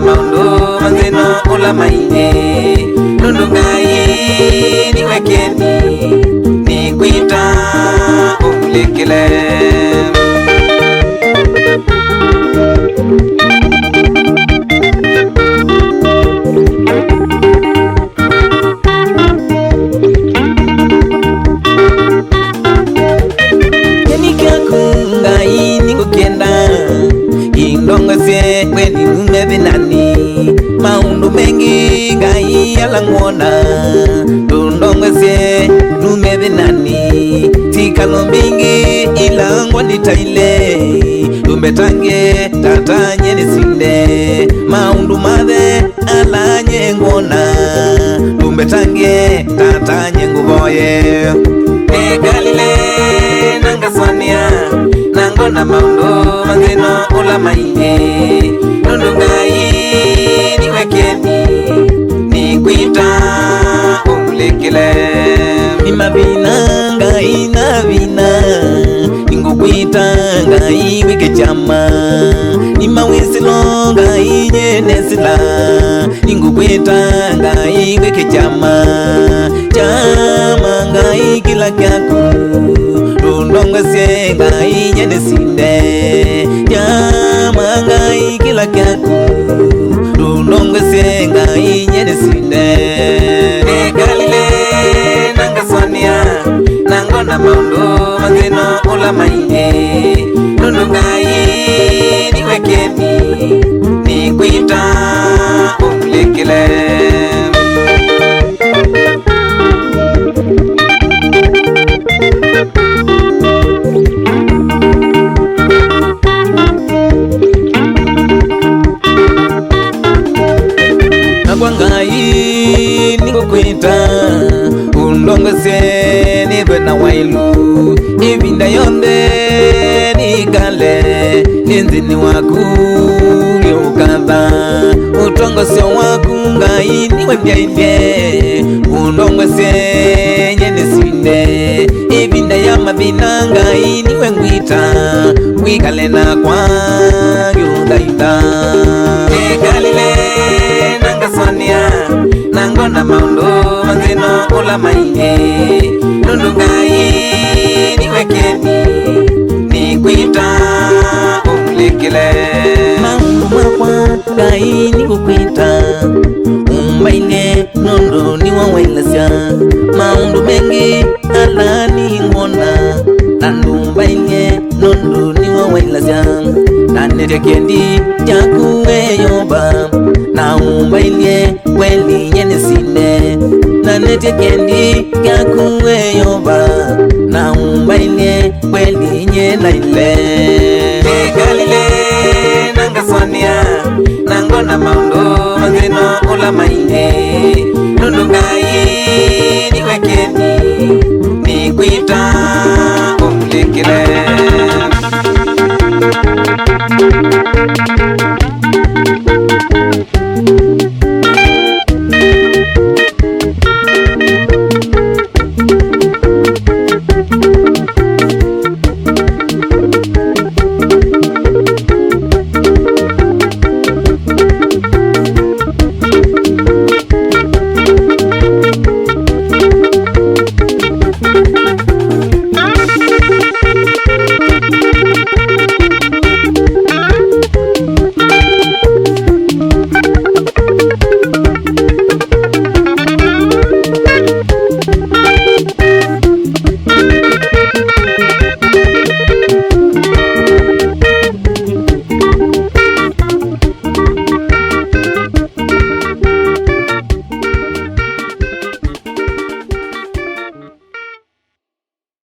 Maundu manzeno ula maine nundungai niwekeni nikwita umulekele Ngai ningukenda indongose kweni numevinani maundu mengi ngai alangona ndongose numevinani tikalo mbingi ilangwa nitaile umbetange tatanye nisinde maundu mathe alanye ngona umbetange tatanye nguvoye egalile nangaswania nangona maundu mangeno ula maine nundungai niwekeni nikwita umulekele imavina ngai na vina ningukwita ngai wike chama nimawisilo ngai nyenesila ningukwita ngai wike chama chama ngai kila kyaku ndongose ngai nyenesinde chama ngai kila kyaku ndongose ngai nyenesinde egalile nangaswania nangona maundu mangeno ula maine nundungai niwekeni nikwita umulekele ngai ningukwita undongose nive na wailu ivinda yonde nikale ninzini waku ngiukatha utongose waku ngai niwe mbyaivye undongose nyenisinde ivinda ya mavina ngai niwe ngwita wikale nakwa ngiundaita egalile nangaswania nangona maundu manzeno ula maine nundungai niwekeni nikwita umulekele maundu makwa ngai nigukwita umbaine nundu niwawailasya maundu mengi alani ngona nandumbaine nundu niwawailasya nanetekendi jakuweyoba na umbailie kweli nyenisinde na netekendi yakuweyoba na umbailie kweli nyenaile egalile nangaswania nangona maundu mangeno ula maine nundungai niwekeni nikwita umulekele